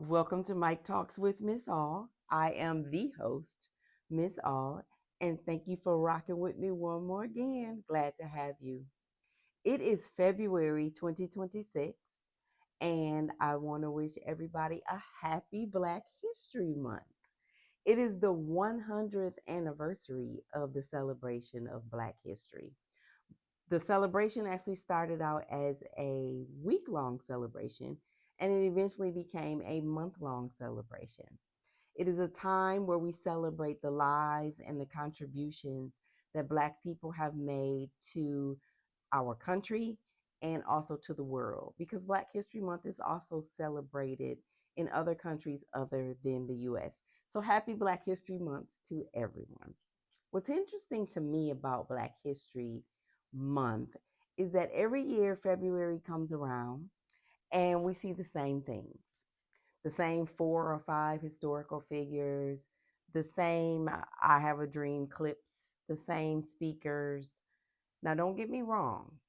Welcome to Mike Talks with Miss All. I am the host, Miss All, and thank you for rocking with me one more again. Glad to have you. It is February 2026, and I want to wish everybody a happy Black History Month. It is the 100th anniversary of the celebration of Black history. The celebration actually started out as a week long celebration, and it eventually became a month long celebration. It is a time where we celebrate the lives and the contributions that Black people have made to our country and also to the world, because Black History Month is also celebrated in other countries other than the US. So happy Black History Month to everyone. What's interesting to me about Black History Month is that every year February comes around and we see the same things, the same four or five historical figures, the same I Have a Dream clips, the same speakers. Now, don't get me wrong,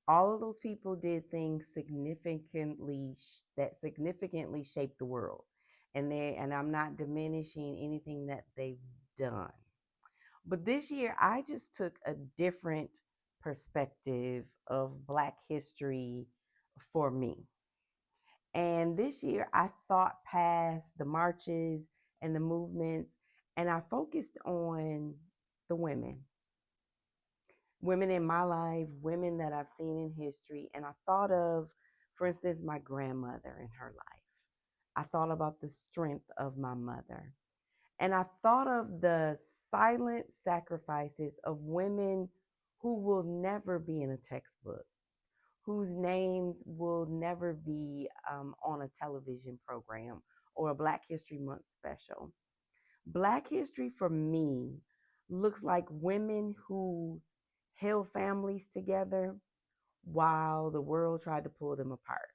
all of those people did things that significantly shaped the world. And I'm not diminishing anything that they've done. But this year, I just took a different perspective of Black history for me. And this year, I thought past the marches and the movements, and I focused on the women in my life, women that I've seen in history. And I thought of, for instance, my grandmother in her life. I thought about the strength of my mother. And I thought of the silent sacrifices of women who will never be in a textbook, whose names will never be on a television program or a Black History Month special. Black history for me looks like women who held families together while the world tried to pull them apart.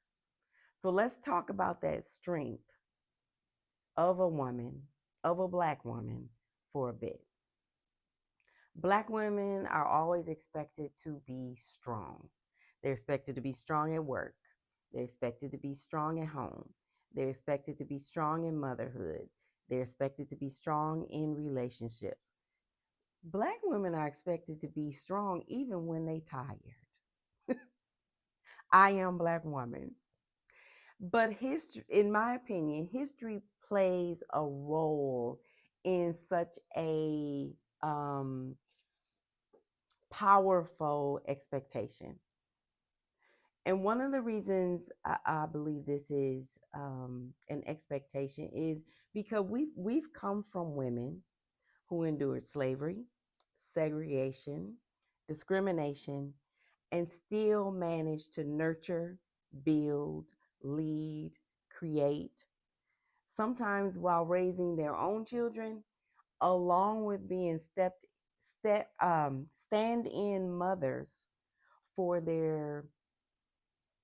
So let's talk about that strength of a woman, of a Black woman, for a bit. Black women are always expected to be strong. They're expected to be strong at work. They're expected to be strong at home. They're expected to be strong in motherhood. They're expected to be strong in relationships. Black women are expected to be strong even when they tired. I am Black woman. But history, in my opinion, history plays a role in such a powerful expectation. And one of the reasons I believe this is an expectation is because we've come from women who endured slavery, segregation, discrimination, and still managed to nurture, build, lead, create, sometimes while raising their own children, along with being stand-in mothers for their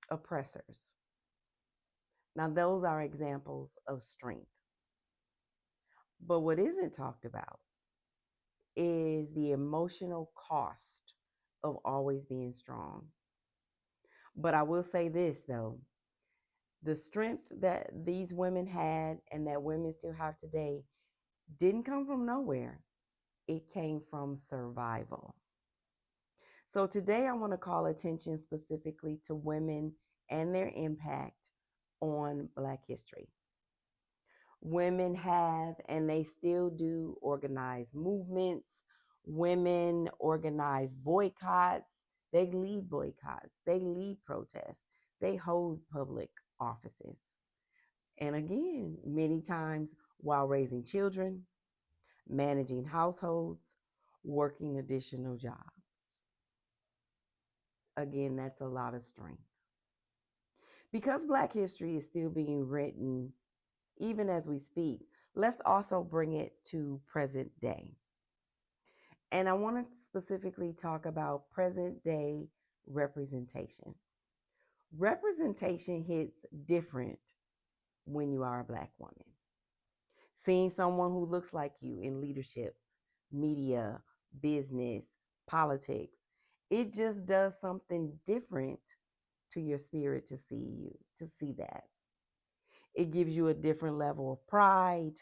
oppressors. Now, those are examples of strength. But what isn't talked about is the emotional cost of always being strong. But I will say this, though, the strength that these women had and that women still have today didn't come from nowhere. It came from survival. So today I want to call attention specifically to women and their impact on Black history. Women have, and they still do, organize movements. Women organize boycotts. They lead boycotts. They lead protests. They hold public offices. And again, many times while raising children, managing households, working additional jobs. Again, that's a lot of strength. Because Black history is still being written even as we speak, let's also bring it to present day. And I want to specifically talk about present day representation. Representation hits different when you are a Black woman. Seeing someone who looks like you in leadership, media, business, politics, it just does something different to your spirit to see that. It gives you a different level of pride.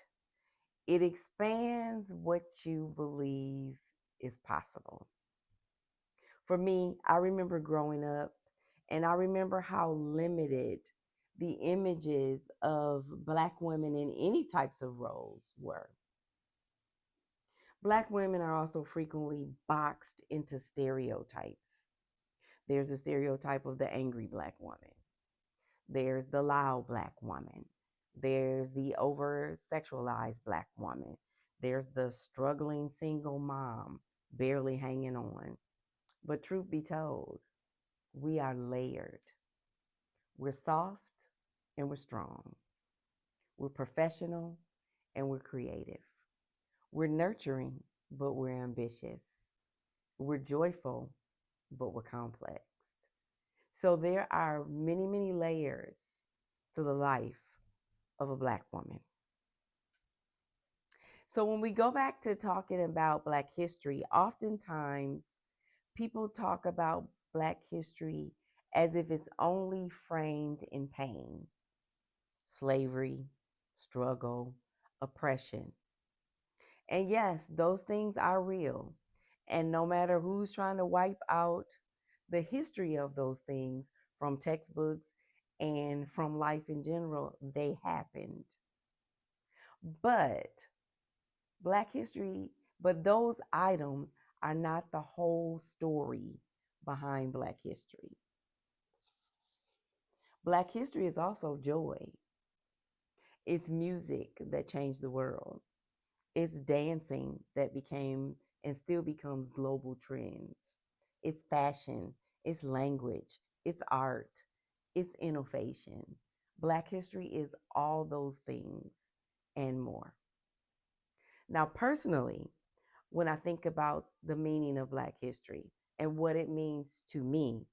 It expands what you believe is possible. For me, I remember growing up and I remember how limited the images of Black women in any types of roles were. Black women are also frequently boxed into stereotypes. There's a stereotype of the angry Black woman. There's the loud Black woman. There's the over sexualized Black woman. There's the struggling single mom, barely hanging on. But truth be told, we are layered. We're soft and we're strong. We're professional and we're creative. We're nurturing, but we're ambitious. We're joyful, but we're complex. So there are many, many layers to the life of a Black woman. So when we go back to talking about Black history, oftentimes people talk about Black history as if it's only framed in pain, slavery, struggle, oppression. And yes, those things are real. And no matter who's trying to wipe out the history of those things from textbooks and from life in general, they happened. But Black history, but those items are not the whole story behind Black history. Black history is also joy. It's music that changed the world. It's dancing that became and still becomes global trends. It's fashion, it's language, it's art, it's innovation. Black history is all those things and more. Now, personally, when I think about the meaning of Black history and what it means to me,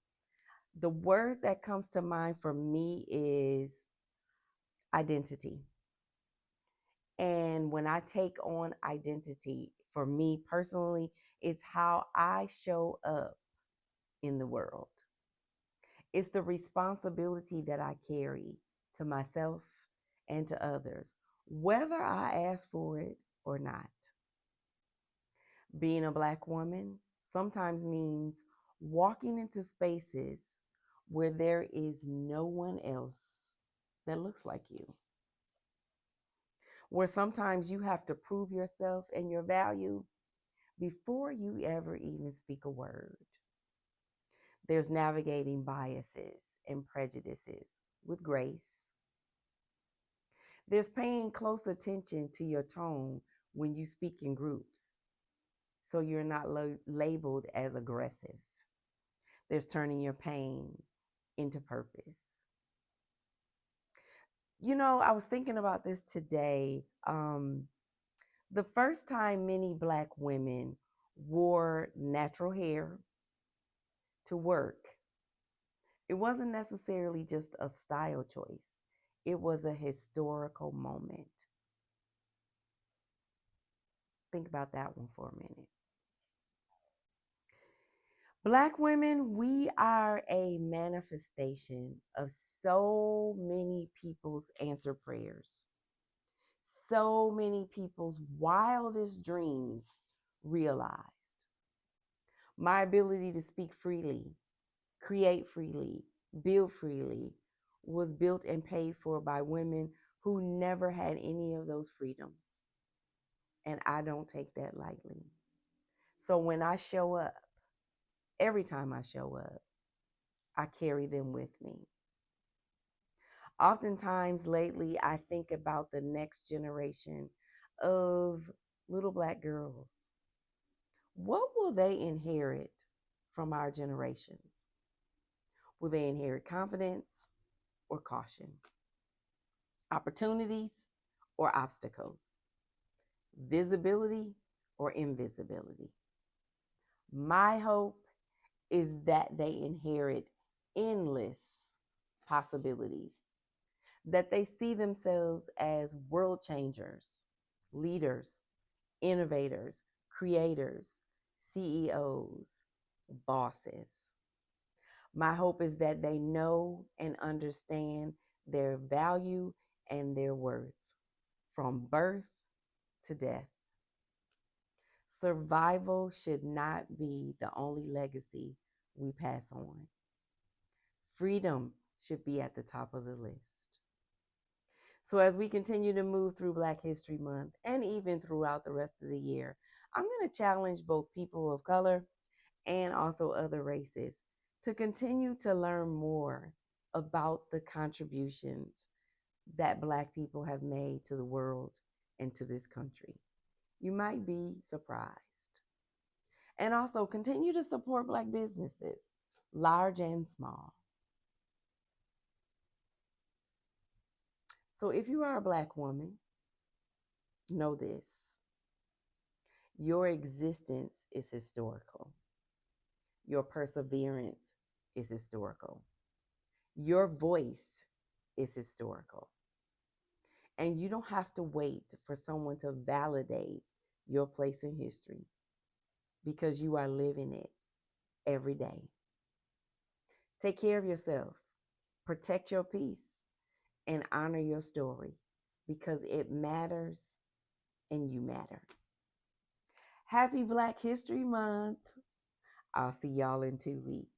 the word that comes to mind for me is identity. And when I take on identity, for me personally, it's how I show up in the world. It's the responsibility that I carry to myself and to others, whether I ask for it or not. Being a Black woman sometimes means walking into spaces where there is no one else that looks like you, where sometimes you have to prove yourself and your value before you ever even speak a word. There's navigating biases and prejudices with grace. There's paying close attention to your tone when you speak in groups so you're not labeled as aggressive. There's turning your pain into purpose. You know, I was thinking about this today. The first time many Black women wore natural hair to work, it wasn't necessarily just a style choice, it was a historical moment. Think about that one for a minute. Black women, we are a manifestation of so many people's answered prayers, so many people's wildest dreams realized. My ability to speak freely, create freely, build freely was built and paid for by women who never had any of those freedoms. And I don't take that lightly. So when I show up, every time I show up, I carry them with me. Oftentimes lately, I think about the next generation of little Black girls. What will they inherit from our generations? Will they inherit confidence or caution? Opportunities or obstacles? Visibility or invisibility? My hope is that they inherit endless possibilities, that they see themselves as world changers, leaders, innovators, creators, CEOs, bosses. My hope is that they know and understand their value and their worth from birth to death. Survival should not be the only legacy we pass on. Freedom should be at the top of the list. So, as we continue to move through Black History Month and even throughout the rest of the year, I'm going to challenge both people of color and also other races to continue to learn more about the contributions that Black people have made to the world and to this country. You might be surprised. And also continue to support Black businesses, large and small. So if you are a Black woman, know this: your existence is historical. Your perseverance is historical. Your voice is historical. And you don't have to wait for someone to validate your place in history because you are living it every day. Take care of yourself, protect your peace, and honor your story because it matters and you matter. Happy Black History Month. I'll see y'all in 2 weeks.